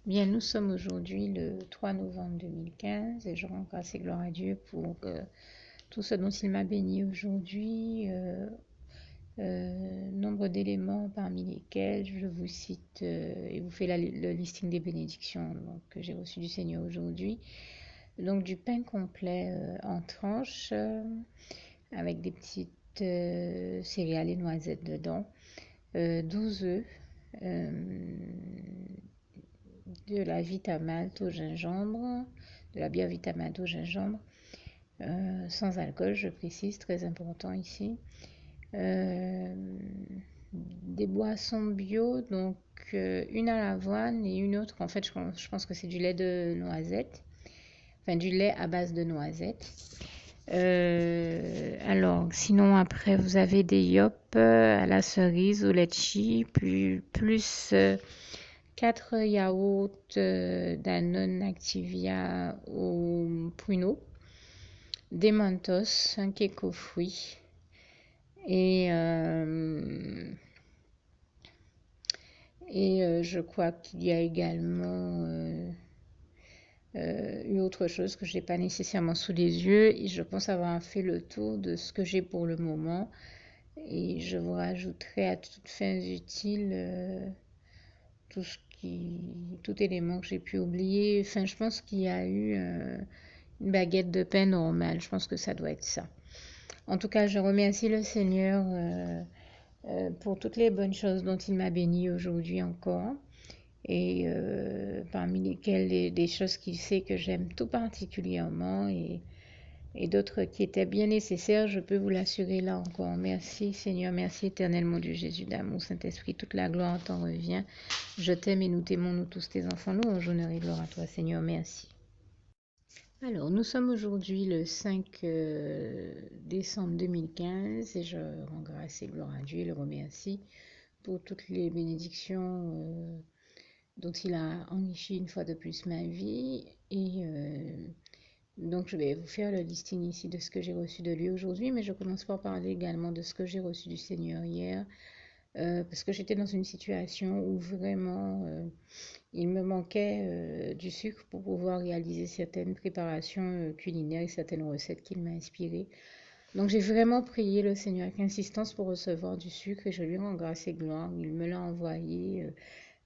Bien, nous sommes aujourd'hui le 3 novembre 2015 et je rends grâce et gloire à Dieu pour tout ce dont il m'a béni aujourd'hui. Nombre d'éléments parmi lesquels je vous cite et vous fais le listing des bénédictions que j'ai reçues du Seigneur aujourd'hui. Donc du pain complet en tranches avec des petites céréales et noisettes dedans, 12 œufs, de la Vitamalt au gingembre, de la bière Vitamalt au gingembre, sans alcool, je précise, très important ici. Des boissons bio, donc une à l'avoine et une autre, en fait, je pense que c'est du lait de noisette, enfin du lait à base de noisette. Alors, sinon, après, vous avez des yop à la cerise, au litchi, plus 4 yaourts Danone Activia au pruneau, des Mentos, un cake aux fruits et, je crois qu'il y a également une autre chose que je n'ai pas nécessairement sous les yeux et je pense avoir fait le tour de ce que j'ai pour le moment et je vous rajouterai à toutes fins utiles tout ce tout élément que j'ai pu oublier. Enfin, je pense qu'il y a eu une baguette de pain normale. Je pense que ça doit être ça. En tout cas, je remercie le Seigneur pour toutes les bonnes choses dont il m'a béni aujourd'hui encore. Et parmi lesquelles des choses qu'il sait que j'aime tout particulièrement et d'autres qui étaient bien nécessaires, je peux vous l'assurer là encore. Merci Seigneur, merci éternel mon Dieu Jésus d'amour, Saint-Esprit, toute la gloire t'en revient. Je t'aime et nous t'aimons, nous tous tes enfants, nous en honneur et gloire à toi Seigneur, merci. Alors, nous sommes aujourd'hui le 5 décembre 2015 et je rends grâce et gloire à Dieu et le remercie pour toutes les bénédictions dont il a enrichi une fois de plus ma vie. Et donc, je vais vous faire le listing ici de ce que j'ai reçu de lui aujourd'hui, mais je commence par parler également de ce que j'ai reçu du Seigneur hier, parce que j'étais dans une situation où vraiment il me manquait du sucre pour pouvoir réaliser certaines préparations culinaires et certaines recettes qu'il m'a inspirées. Donc j'ai vraiment prié le Seigneur avec insistance pour recevoir du sucre et je lui rends grâce et gloire. Il me l'a envoyé.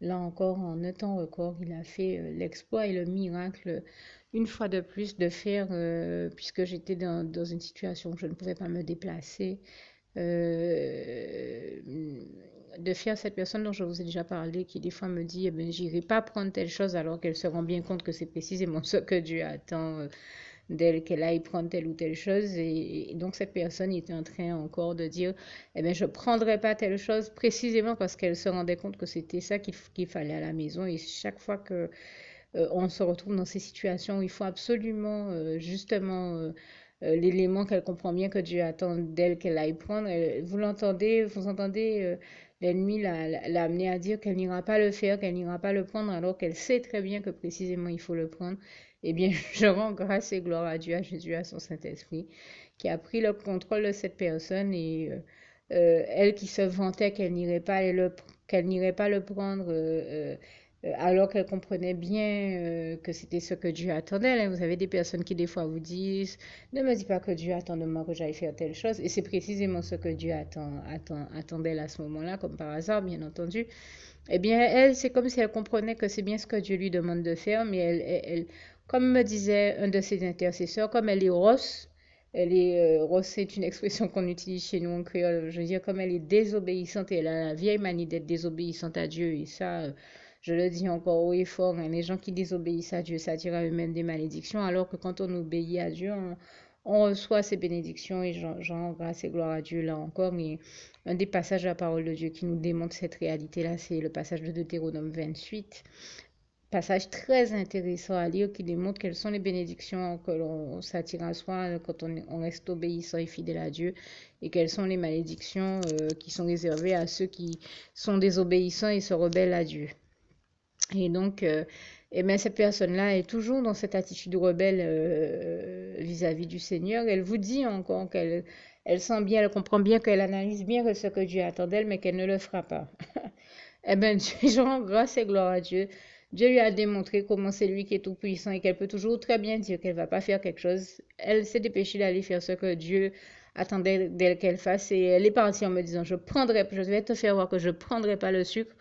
Là encore, en un temps record, il a fait l'exploit et le miracle une fois de plus de faire, puisque j'étais dans une situation où je ne pouvais pas me déplacer, euh, de faire cette personne dont je vous ai déjà parlé, qui des fois me dit, eh ben, j'irai pas prendre telle chose alors qu'elle se rend bien compte que c'est précisément ce que Dieu attend d'elle, qu'elle aille prendre telle ou telle chose. Et donc cette personne était en train encore de dire, eh ben, je prendrai pas telle chose précisément parce qu'elle se rendait compte que c'était ça qu'il fallait à la maison. Et chaque fois que on se retrouve dans ces situations où il faut absolument, justement, l'élément qu'elle comprend bien que Dieu attend d'elle qu'elle aille prendre. Vous l'entendez, vous entendez l'ennemi l'amener à dire qu'elle n'ira pas le faire, qu'elle n'ira pas le prendre, alors qu'elle sait très bien que précisément il faut le prendre. Eh bien, je rends grâce et gloire à Dieu, à Jésus, à son Saint-Esprit, qui a pris le contrôle de cette personne et elle qui se vantait qu'elle n'irait pas le prendre. Alors qu'elle comprenait bien que c'était ce que Dieu attendait. Là. Vous avez des personnes qui des fois vous disent, ne me dis pas que Dieu attend de moi que j'aille faire telle chose. Et c'est précisément ce que Dieu attendait à ce moment-là, comme par hasard, bien entendu. Eh bien, elle, c'est comme si elle comprenait que c'est bien ce que Dieu lui demande de faire, mais comme me disait un de ses intercesseurs, comme elle est rosse, rosse, c'est une expression qu'on utilise chez nous en créole, je veux dire, comme elle est désobéissante, et elle a la vieille manie d'être désobéissante à Dieu, et ça, je le dis encore haut et fort, hein, les gens qui désobéissent à Dieu, ça attire à eux-mêmes des malédictions, alors que quand on obéit à Dieu, on reçoit ces bénédictions, et j'en rends grâce et gloire à Dieu là encore, mais un des passages de la parole de Dieu qui nous démontre cette réalité-là, c'est le passage de Deutéronome 28. Passage très intéressant à lire qui démontre quelles sont les bénédictions que l'on s'attire à soi quand on reste obéissant et fidèle à Dieu et quelles sont les malédictions qui sont réservées à ceux qui sont désobéissants et se rebellent à Dieu. Et donc, eh bien, cette personne-là est toujours dans cette attitude rebelle vis-à-vis du Seigneur. Elle vous dit encore qu'elle sent bien, elle comprend bien, qu'elle analyse bien ce que Dieu attend d'elle, mais qu'elle ne le fera pas. Eh bien, je rends grâce et gloire à Dieu Dieu lui a démontré comment c'est lui qui est tout puissant et qu'elle peut toujours très bien dire qu'elle va pas faire quelque chose. Elle s'est dépêchée d'aller faire ce que Dieu attendait d'elle qu'elle fasse et elle est partie en me disant je vais te faire voir que je prendrai pas le sucre.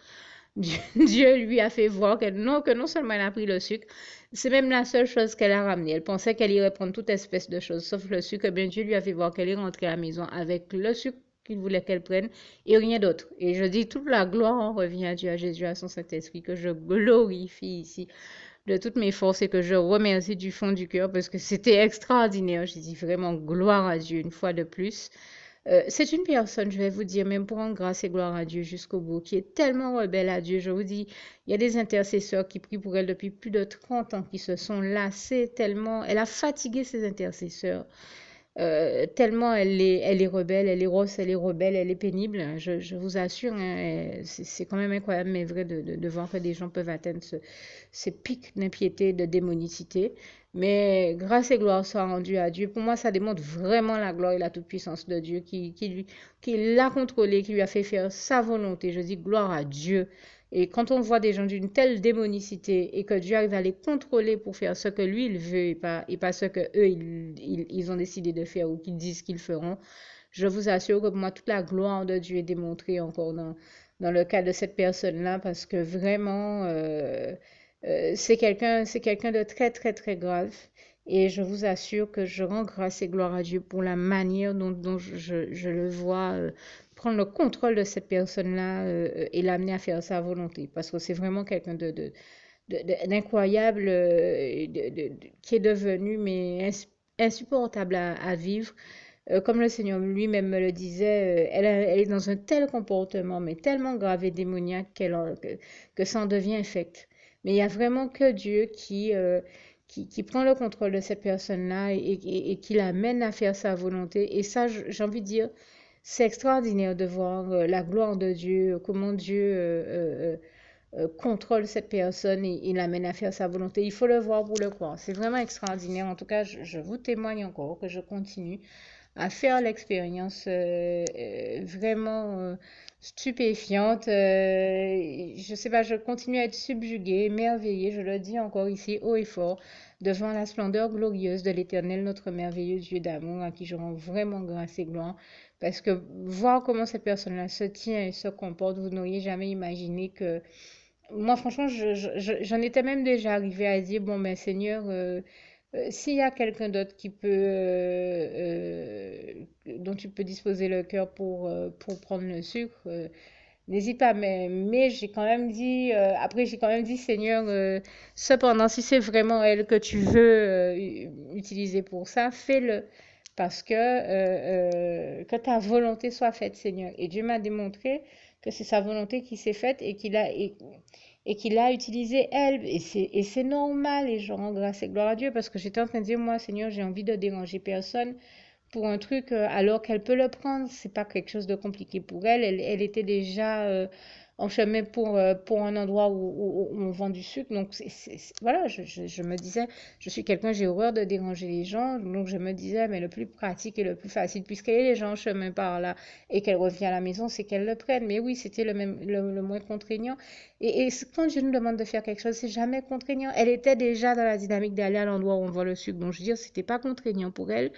Dieu lui a fait voir que non seulement elle a pris le sucre, c'est même la seule chose qu'elle a ramenée. Elle pensait qu'elle irait prendre toute espèce de choses, sauf le sucre. Eh bien, Dieu lui a fait voir qu'elle est rentrée à la maison avec le sucre qu'il voulait qu'elle prenne et rien d'autre. Et je dis, toute la gloire en revient à Dieu, à Jésus, à son Saint-Esprit, que je glorifie ici de toutes mes forces et que je remercie du fond du cœur parce que c'était extraordinaire. Je dis vraiment gloire à Dieu une fois de plus. C'est une personne, je vais vous dire, même pour rendre grâce et gloire à Dieu jusqu'au bout, qui est tellement rebelle à Dieu. Je vous dis, il y a des intercesseurs qui prient pour elle depuis plus de 30 ans, qui se sont lassés tellement. Elle a fatigué ses intercesseurs. Tellement elle est rebelle, elle est grosse, elle est rebelle, elle est pénible. Je vous assure, hein, c'est quand même incroyable, mais vrai de voir que des gens peuvent atteindre ces pics d'impiété, de démonicité. Mais grâce et gloire soient rendues à Dieu. Pour moi, ça démontre vraiment la gloire et la toute-puissance de Dieu qui l'a contrôlé, qui lui a fait faire sa volonté. Je dis gloire à Dieu. Et quand on voit des gens d'une telle démonicité et que Dieu arrive à les contrôler pour faire ce que lui il veut et pas ce que eux ils ont décidé de faire ou qu'ils disent qu'ils feront, je vous assure que pour moi toute la gloire de Dieu est démontrée encore dans le cas de cette personne-là parce que vraiment c'est quelqu'un de très très très grave. Et je vous assure que je rends grâce et gloire à Dieu pour la manière dont je le vois prendre le contrôle de cette personne-là et l'amener à faire sa volonté. Parce que c'est vraiment quelqu'un d'incroyable qui est devenu mais insupportable à vivre. Comme le Seigneur lui-même me le disait, elle est dans un tel comportement, mais tellement grave et démoniaque que ça en devient infect. Mais il y a vraiment que Dieu qui prend le contrôle de cette personne-là et qui l'amène à faire sa volonté. Et ça, j'ai envie de dire, c'est extraordinaire de voir la gloire de Dieu, comment Dieu contrôle cette personne et l'amène à faire sa volonté. Il faut le voir pour le croire. C'est vraiment extraordinaire. En tout cas, je vous témoigne encore que je continue à faire l'expérience vraiment stupéfiante. Je sais pas, je continue à être subjuguée, émerveillée, je le dis encore ici haut et fort, devant la splendeur glorieuse de l'Éternel, notre merveilleux Dieu d'amour, à qui je rends vraiment grâce et gloire. Parce que voir comment cette personne-là se tient et se comporte, vous n'auriez jamais imaginé que moi, franchement, j'en étais même déjà arrivée à dire, bon, ben Seigneur, s'il y a quelqu'un d'autre qui peut, dont tu peux disposer le cœur pour prendre le sucre, n'hésite pas. Mais j'ai quand même dit, après, j'ai quand même dit, Seigneur, cependant, si c'est vraiment elle que tu veux utiliser pour ça, fais-le. Parce que ta volonté soit faite, Seigneur. Et Dieu m'a démontré que c'est sa volonté qui s'est faite et qu'il a utilisé elle. Et c'est normal, et je rends grâce et gloire à Dieu, parce que j'étais en train de dire, moi, Seigneur, j'ai envie de déranger personne pour un truc, alors qu'elle peut le prendre. C'est pas quelque chose de compliqué pour elle. Elle était déjà en chemin pour un endroit où on vend du sucre. Donc, voilà, je me disais, je suis quelqu'un, j'ai horreur de déranger les gens. Donc, je me disais, mais le plus pratique et le plus facile, puisqu'elle est les gens en chemin par là et qu'elle revient à la maison, c'est qu'elle le prenne. Mais oui, c'était le moins contraignant. Et quand Dieu nous demande de faire quelque chose, c'est jamais contraignant. Elle était déjà dans la dynamique d'aller à l'endroit où on vend le sucre. Donc, je veux dire, c'était pas contraignant pour elle,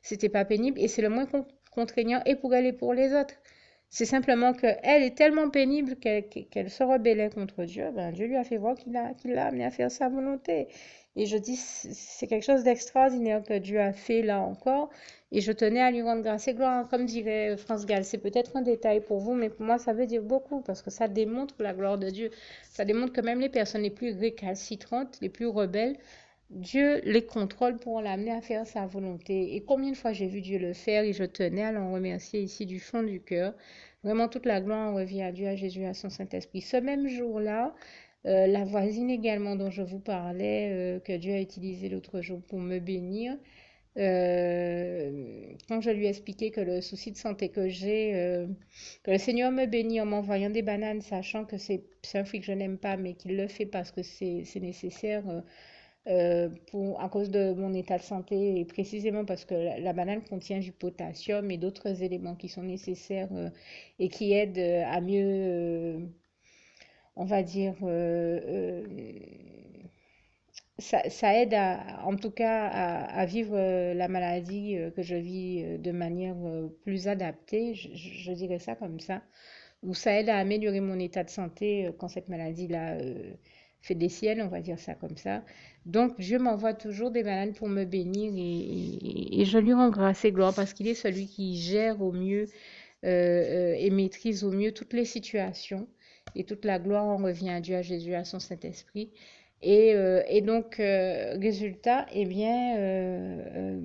c'était pas pénible et c'est le moins contraignant et pour elle et pour les autres. C'est simplement qu'elle est tellement pénible qu'elle se rebellait contre Dieu. Ben, Dieu lui a fait voir qu'il l'a amené à faire sa volonté. Et je dis, c'est quelque chose d'extraordinaire que Dieu a fait là encore. Et je tenais à lui rendre grâce et gloire. Comme dirait France Gall, c'est peut-être un détail pour vous, mais pour moi, ça veut dire beaucoup parce que ça démontre la gloire de Dieu. Ça démontre que même les personnes les plus récalcitrantes, les plus rebelles, Dieu les contrôle pour l'amener à faire sa volonté. Et combien de fois j'ai vu Dieu le faire et je tenais à l'en remercier ici du fond du cœur. Vraiment, toute la gloire revient à Dieu, à Jésus, à son Saint-Esprit. Ce même jour-là, la voisine également dont je vous parlais, que Dieu a utilisé l'autre jour pour me bénir, quand je lui ai expliqué que le souci de santé que j'ai, que le Seigneur me bénit en m'envoyant des bananes, sachant que c'est un fruit que je n'aime pas, mais qu'il le fait parce que c'est nécessaire à cause de mon état de santé et précisément parce que la banane contient du potassium et d'autres éléments qui sont nécessaires et qui aident à mieux, on va dire, ça aide en tout cas à vivre la maladie que je vis de manière plus adaptée, je dirais ça comme ça, ou ça aide à améliorer mon état de santé quand cette maladie-là fait des siennes, on va dire ça comme ça. Donc Dieu m'envoie toujours des malades pour me bénir et je lui rends grâce et gloire parce qu'il est celui qui gère au mieux et maîtrise au mieux toutes les situations. Et toute la gloire en revient à Dieu, à Jésus, à son Saint-Esprit. Et donc, résultat, eh bien,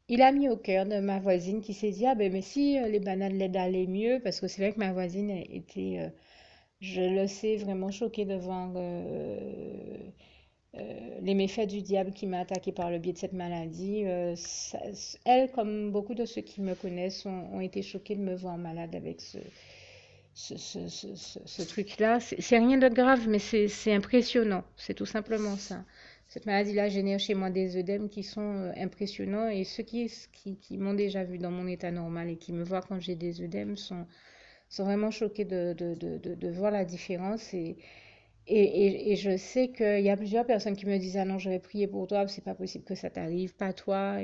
il a mis au cœur de ma voisine qui s'est dit, ah ben mais si les bananes l'aident à aller mieux, parce que c'est vrai que ma voisine était, je le sais, vraiment choquée de voir les méfaits du diable qui m'a attaqué par le biais de cette maladie. Elle, comme beaucoup de ceux qui me connaissent, ont été choqués de me voir malade avec ce truc-là. C'est rien de grave, mais c'est impressionnant. C'est tout simplement ça. Cette maladie-là génère chez moi des œdèmes qui sont impressionnants et ceux qui m'ont déjà vu dans mon état normal et qui me voient quand j'ai des œdèmes sont vraiment choqués de voir la différence. Et je sais qu'il y a plusieurs personnes qui me disent, ah non, je vais prier pour toi, c'est pas possible que ça t'arrive, pas toi.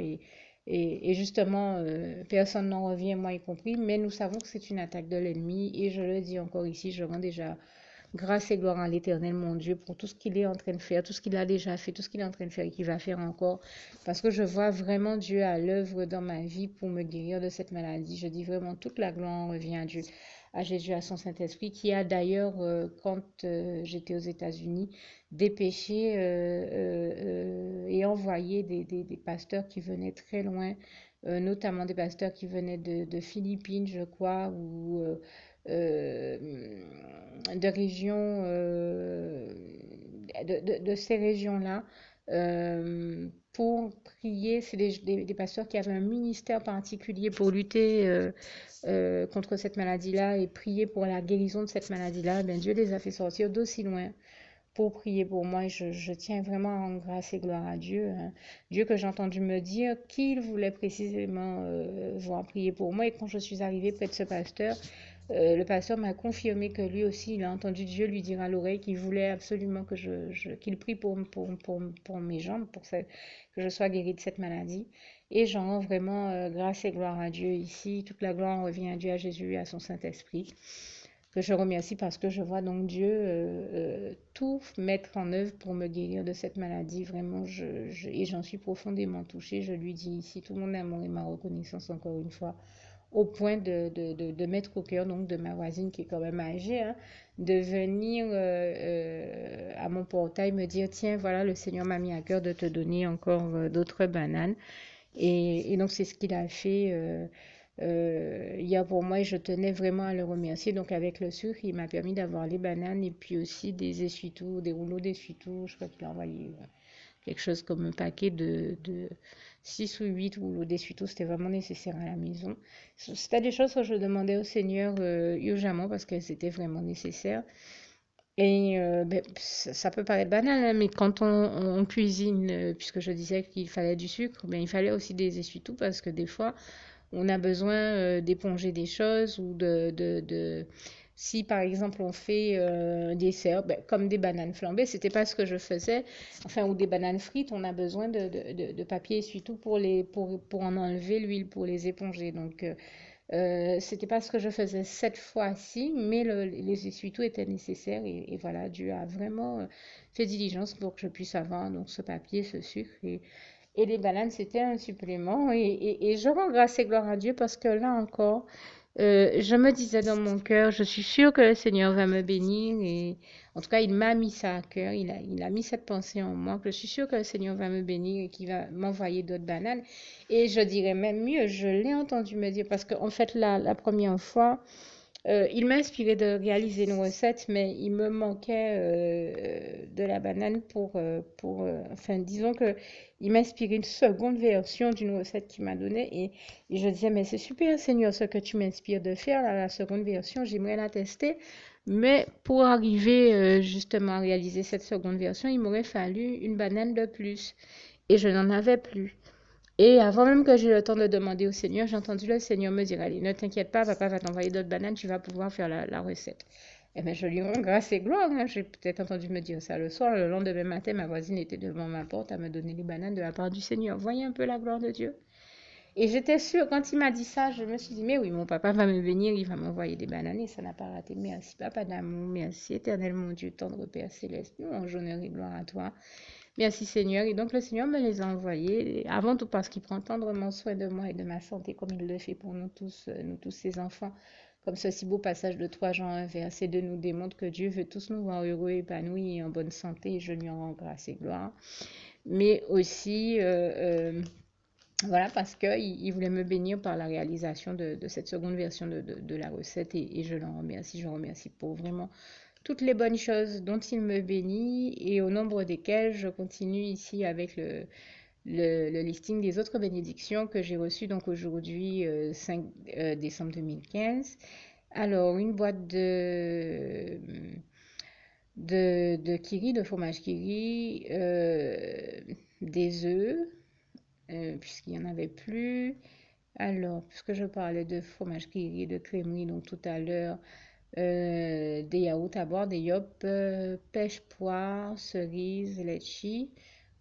Et justement, personne n'en revient, moi y compris, mais nous savons que c'est une attaque de l'ennemi. Et je le dis encore ici, je rends déjà grâce et gloire à l'Éternel, mon Dieu, pour tout ce qu'il est en train de faire, tout ce qu'il a déjà fait, tout ce qu'il est en train de faire et qu'il va faire encore. Parce que je vois vraiment Dieu à l'œuvre dans ma vie pour me guérir de cette maladie. Je dis vraiment toute la gloire revient à Dieu, à Jésus, à son Saint-Esprit, qui a d'ailleurs, quand j'étais aux États-Unis, dépêché et envoyé des pasteurs qui venaient très loin, notamment des pasteurs qui venaient de Philippines, je crois, ou euh, de régions, de ces régions-là, pour prier. C'est des pasteurs qui avaient un ministère particulier pour lutter contre cette maladie-là et prier pour la guérison de cette maladie-là. Ben, Dieu les a fait sortir d'aussi loin pour prier pour moi. Je tiens vraiment à rendre grâce et gloire à Dieu, hein. Dieu que j'ai entendu me dire qu'il voulait précisément voir prier pour moi. Et quand je suis arrivée près de ce pasteur, le pasteur m'a confirmé que lui aussi, il a entendu Dieu lui dire à l'oreille qu'il voulait absolument qu'il prie pour mes jambes, que je sois guérie de cette maladie. Et j'en rends vraiment grâce et gloire à Dieu ici. Toute la gloire revient à Dieu, à Jésus et à son Saint-Esprit, que je remercie parce que je vois donc Dieu tout mettre en œuvre pour me guérir de cette maladie. Vraiment, et j'en suis profondément touchée. Je lui dis ici tout mon amour et ma reconnaissance encore une fois, au point de mettre au cœur donc de ma voisine qui est quand même âgée, hein, de venir à mon portail me dire, tiens, voilà, le Seigneur m'a mis à cœur de te donner encore d'autres bananes. Et donc, c'est ce qu'il a fait hier pour moi et je tenais vraiment à le remercier. Donc, avec le sucre, il m'a permis d'avoir les bananes et puis aussi des essuie-tout, des rouleaux d'essuie-tout. Je crois qu'il a envoyé quelque chose comme un paquet de 6 ou 8 rouleaux d'essuie-tout. C'était vraiment nécessaire à la maison. C'était des choses que je demandais au Seigneur urgemment parce qu'elles étaient vraiment nécessaires. Et ben, ça peut paraître banal, hein, mais quand on cuisine, puisque je disais qu'il fallait du sucre, ben, il fallait aussi des essuie-tout parce que des fois, on a besoin d'éponger des choses ou si par exemple on fait un dessert, ben, comme des bananes flambées, c'était pas ce que je faisais, enfin, ou des bananes frites, on a besoin de papier essuie-tout pour en enlever l'huile, pour les éponger. Donc, c'était pas ce que je faisais cette fois-ci, mais les essuie-tout étaient nécessaires et voilà, Dieu a vraiment fait diligence pour que je puisse avoir donc ce papier, ce sucre et les bananes, c'était un supplément et je rends grâce et gloire à Dieu parce que là encore, je me disais dans mon cœur, je suis sûre que le Seigneur va me bénir et en tout cas, il m'a mis ça à cœur, il a mis cette pensée en moi, que je suis sûre que le Seigneur va me bénir et qu'il va m'envoyer d'autres bananes. Et je dirais même mieux, je l'ai entendu me dire parce qu'en fait, la première fois, il m'a inspiré de réaliser une recette, mais il me manquait de la banane enfin, disons que il m'a inspiré une seconde version d'une recette qu'il m'a donnée et je disais, mais c'est super, Seigneur, ce que tu m'inspires de faire, là, la seconde version, j'aimerais la tester. Mais pour arriver justement à réaliser cette seconde version, il m'aurait fallu une banane de plus et je n'en avais plus. Et avant même que j'ai le temps de demander au Seigneur, j'ai entendu le Seigneur me dire, allez, ne t'inquiète pas, papa va t'envoyer d'autres bananes, tu vas pouvoir faire la recette. Eh bien, je lui rends grâce et gloire, hein. J'ai peut-être entendu me dire ça le soir. Le lendemain matin, ma voisine était devant ma porte à me donner les bananes de la part du Seigneur. Voyez un peu la gloire de Dieu. Et j'étais sûre, quand il m'a dit ça, je me suis dit, mais oui, mon papa va me venir, il va m'envoyer des bananes et ça n'a pas raté. Merci, papa d'amour, merci, éternel mon Dieu, tendre Père céleste, nous, en honneur et gloire à toi. Merci Seigneur. Et donc le Seigneur me les a envoyés, avant tout parce qu'il prend tendrement soin de moi et de ma santé, comme il le fait pour nous tous ses enfants. Comme ce si beau passage de 3 Jean 1, verset 2 nous démontre que Dieu veut tous nous voir heureux, épanouis et en bonne santé. Et je lui en rends grâce et gloire. Mais aussi, voilà, parce qu'il voulait me bénir par la réalisation de cette seconde version de la recette. Et je l'en remercie. Je remercie pour vraiment toutes les bonnes choses dont il me bénit et au nombre desquelles je continue ici avec le listing des autres bénédictions que j'ai reçues donc aujourd'hui 5 décembre 2015. Alors, une boîte de kiri, de fromage kiri, des œufs, puisqu'il n'y en avait plus. Alors, puisque je parlais de fromage kiri, de crèmerie, donc tout à l'heure, des yaourts à boire, des yop, pêche, poire, cerise, litchi,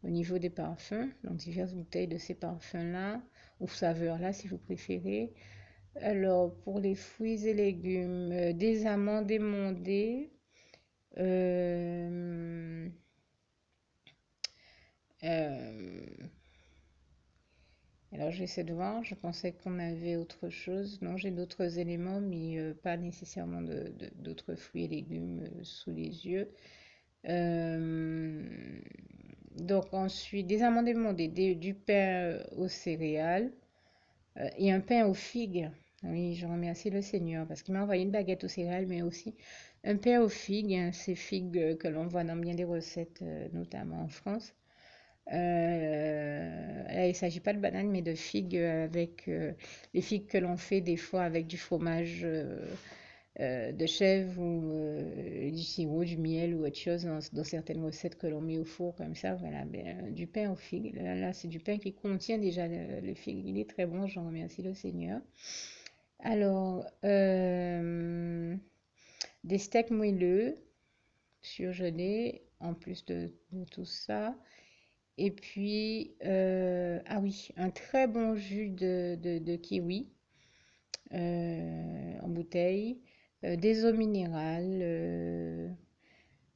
au niveau des parfums, donc diverses bouteilles de ces parfums-là, ou saveurs-là si vous préférez. Alors, pour les fruits et légumes, des amandes émondées, euh, euh, alors j'essaie de voir, je pensais qu'on avait autre chose. Non, j'ai d'autres éléments, mais pas nécessairement d'autres fruits et légumes sous les yeux. Euh, donc ensuite, des amandes émondées, du pain aux céréales et un pain aux figues. Oui, je remercie le Seigneur parce qu'il m'a envoyé une baguette aux céréales, mais aussi un pain aux figues, hein, ces figues que l'on voit dans bien des recettes, notamment en France. Là, il ne s'agit pas de bananes, mais de figues avec les figues que l'on fait des fois avec du fromage de chèvre ou du sirop, du miel ou autre chose dans certaines recettes que l'on met au four comme ça. Voilà, ben, du pain aux figues. Là, c'est du pain qui contient déjà le figue. Il est très bon, j'en remercie le Seigneur. Alors, des steaks moelleux surgelés en plus de tout ça. Et puis, ah oui, un très bon jus de kiwi en bouteille, des eaux minérales,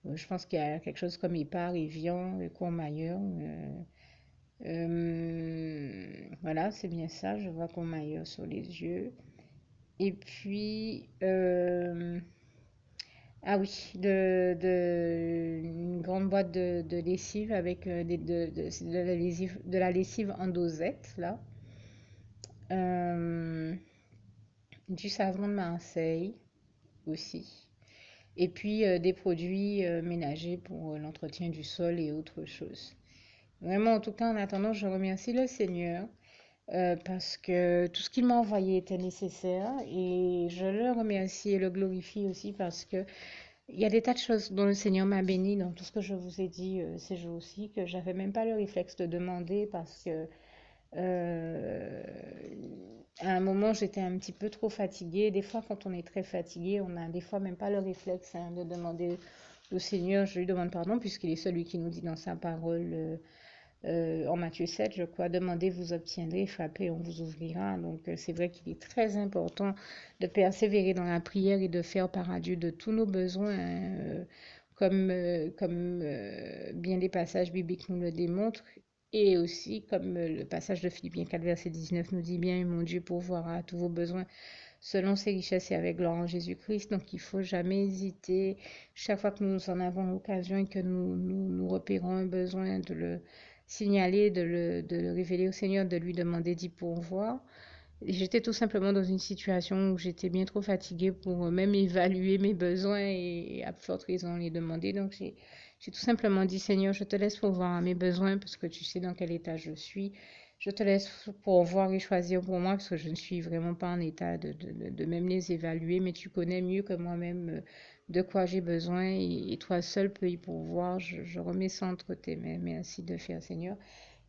je pense qu'il y a quelque chose comme Ipar, Evian, Courmayeur. Voilà, c'est bien ça, je vois Courmayeur sur les yeux. Et puis, ah oui, une grande boîte de lessive avec de la lessive en dosette, là. Euh, du savon de Marseille aussi. Et puis des produits ménagers pour l'entretien du sol et autres choses. Vraiment, en tout cas, en attendant, je remercie le Seigneur parce que tout ce qu'il m'a envoyé était nécessaire et je le remercie et le glorifie aussi parce que il y a des tas de choses dont le Seigneur m'a béni dans tout ce que je vous ai dit ces jours-ci que j'avais même pas le réflexe de demander parce que euh, à un moment j'étais un petit peu trop fatiguée. Des fois, quand on est très fatigué, on a des fois même pas le réflexe hein, de demander au Seigneur. Je lui demande pardon puisqu'il est celui qui nous dit dans sa parole. En Matthieu 7, je crois, demandez, vous obtiendrez, frappez, on vous ouvrira. Donc, c'est vrai qu'il est très important de persévérer dans la prière et de faire part à Dieu de tous nos besoins, hein, comme bien des passages bibliques nous le démontrent. Et aussi, comme le passage de Philippiens 4, verset 19 nous dit bien, mon Dieu pourvoira à tous vos besoins selon ses richesses et avec gloire en Jésus-Christ. Donc, il ne faut jamais hésiter, chaque fois que nous en avons l'occasion et que nous repérons un besoin, de le signaler, de le révéler au Seigneur, de lui demander d'y pourvoir. J'étais tout simplement dans une situation où j'étais bien trop fatiguée pour même évaluer mes besoins et à forte raison les demander. Donc j'ai tout simplement dit, Seigneur, je te laisse pourvoir à mes besoins parce que tu sais dans quel état je suis. Je te laisse pourvoir et choisir pour moi parce que je ne suis vraiment pas en état de même les évaluer, mais tu connais mieux que moi-même de quoi j'ai besoin et toi seul peux y pourvoir. Je remets ça entre tes mains. Merci de faire, Seigneur.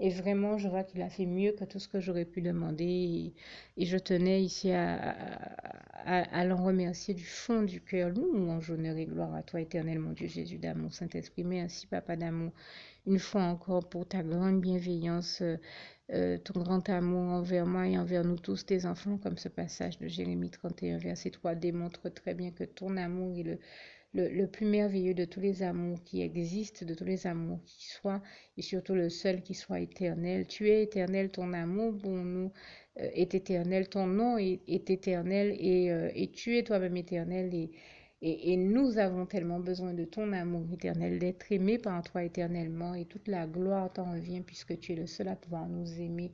Et vraiment, je vois qu'il a fait mieux que tout ce que j'aurais pu demander. Et je tenais ici à l'en remercier du fond du cœur. Louange, honneur et gloire à toi, éternel, mon Dieu Jésus d'amour, Saint-Esprit. Merci, Papa d'amour, une fois encore pour ta grande bienveillance, ton grand amour envers moi et envers nous tous, tes enfants, comme ce passage de Jérémie 31, verset 3 démontre très bien que ton amour est le plus merveilleux de tous les amours qui existent, de tous les amours qui soient, et surtout le seul qui soit éternel. Tu es éternel, ton amour pour nous est éternel, ton nom est éternel, et tu es toi-même éternel, et nous avons tellement besoin de ton amour éternel, d'être aimés par toi éternellement, et toute la gloire t'en revient, puisque tu es le seul à pouvoir nous aimer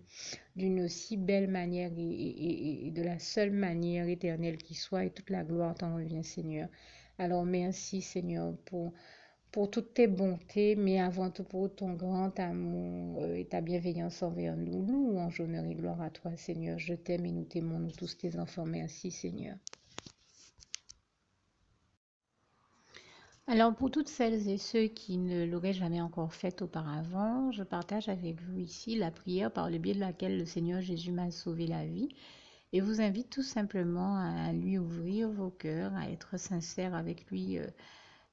d'une aussi belle manière, et de la seule manière éternelle qui soit, et toute la gloire t'en revient, Seigneur. Alors merci, Seigneur, pour toutes tes bontés, mais avant tout pour ton grand amour et ta bienveillance envers nous. Louange, honneur et gloire à toi, Seigneur. Je t'aime et nous t'aimons, nous tous tes enfants. Merci, Seigneur. Alors, pour toutes celles et ceux qui ne l'auraient jamais encore fait auparavant, je partage avec vous ici la prière par le biais de laquelle le Seigneur Jésus m'a sauvé la vie, et vous invite tout simplement à lui ouvrir vos cœurs, à être sincère avec lui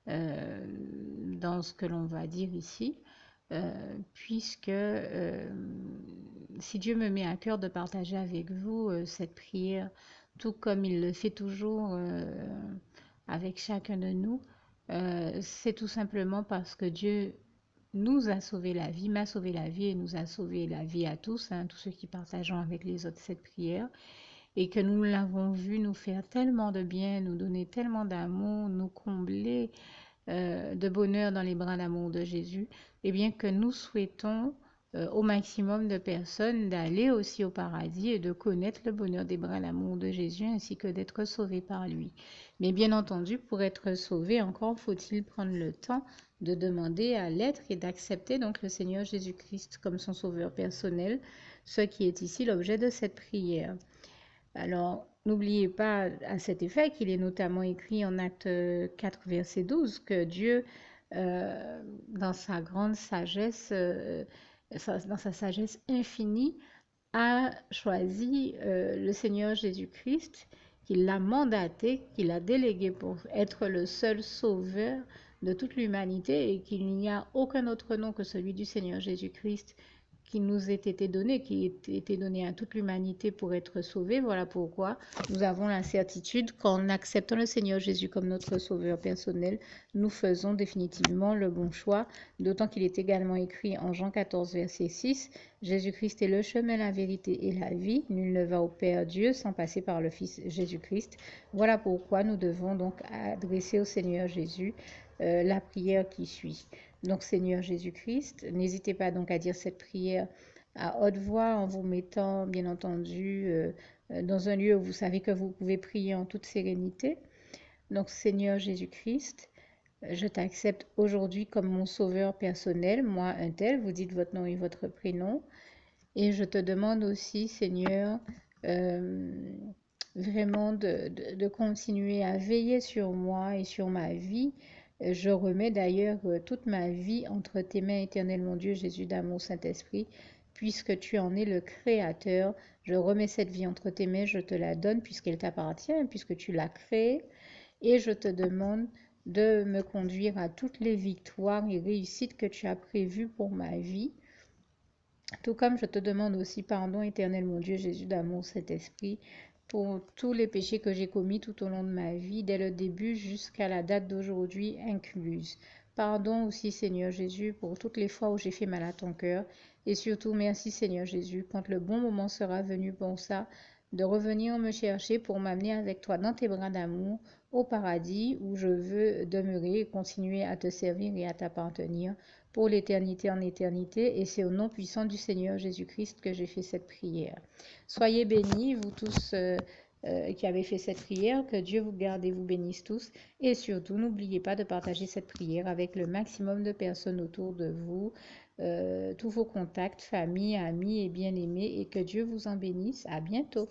dans ce que l'on va dire ici, puisque si Dieu me met à cœur de partager avec vous cette prière, tout comme il le fait toujours avec chacun de nous, c'est tout simplement parce que Dieu nous a sauvé la vie, m'a sauvé la vie et nous a sauvé la vie à tous, tous ceux qui partageons avec les autres cette prière, et que nous l'avons vu nous faire tellement de bien, nous donner tellement d'amour, nous combler de bonheur dans les bras d'amour de Jésus, et bien que nous souhaitons au maximum de personnes d'aller aussi au paradis et de connaître le bonheur des bras d'amour de Jésus ainsi que d'être sauvés par lui. Mais bien entendu, pour être sauvé, encore faut-il prendre le temps de demander à l'être et d'accepter donc le Seigneur Jésus-Christ comme son sauveur personnel, ce qui est ici l'objet de cette prière. Alors, n'oubliez pas à cet effet qu'il est notamment écrit en Acte 4, verset 12, que Dieu, dans sa grande sagesse, dans sa sagesse infinie, a choisi le Seigneur Jésus-Christ, qu'il l'a mandaté, qu'il a délégué pour être le seul sauveur de toute l'humanité, et qu'il n'y a aucun autre nom que celui du Seigneur Jésus-Christ qui nous ait été donné, qui ait été donné à toute l'humanité pour être sauvé. Voilà pourquoi nous avons la certitude qu'en acceptant le Seigneur Jésus comme notre sauveur personnel, nous faisons définitivement le bon choix, d'autant qu'il est également écrit en Jean 14, verset 6, Jésus-Christ est le chemin, la vérité et la vie. Nul ne va au Père Dieu sans passer par le Fils Jésus-Christ. Voilà pourquoi nous devons donc adresser au Seigneur Jésus la prière qui suit. Donc, Seigneur Jésus-Christ, n'hésitez pas donc à dire cette prière à haute voix en vous mettant, bien entendu, dans un lieu où vous savez que vous pouvez prier en toute sérénité. Donc, Seigneur Jésus-Christ, je t'accepte aujourd'hui comme mon sauveur personnel, moi un tel, vous dites votre nom et votre prénom. Et je te demande aussi, Seigneur, vraiment de continuer à veiller sur moi et sur ma vie. Je remets d'ailleurs toute ma vie entre tes mains, éternel mon Dieu, Jésus d'amour, Saint-Esprit, puisque tu en es le Créateur. Je remets cette vie entre tes mains, je te la donne puisqu'elle t'appartient, puisque tu l'as créée, et je te demande de me conduire à toutes les victoires et réussites que tu as prévues pour ma vie. Tout comme je te demande aussi pardon, éternel mon Dieu, Jésus d'amour, Saint-Esprit, pour tous les péchés que j'ai commis tout au long de ma vie, dès le début jusqu'à la date d'aujourd'hui incluse. Pardon aussi, Seigneur Jésus, pour toutes les fois où j'ai fait mal à ton cœur. Et surtout, merci, Seigneur Jésus, quand le bon moment sera venu pour ça, de revenir me chercher pour m'amener avec toi dans tes bras d'amour au paradis où je veux demeurer et continuer à te servir et à t'appartenir pour l'éternité en éternité, et c'est au nom puissant du Seigneur Jésus-Christ que j'ai fait cette prière. Soyez bénis, vous tous qui avez fait cette prière, que Dieu vous garde et vous bénisse tous, et surtout, n'oubliez pas de partager cette prière avec le maximum de personnes autour de vous, tous vos contacts, famille, amis et bien-aimés, et que Dieu vous en bénisse. À bientôt.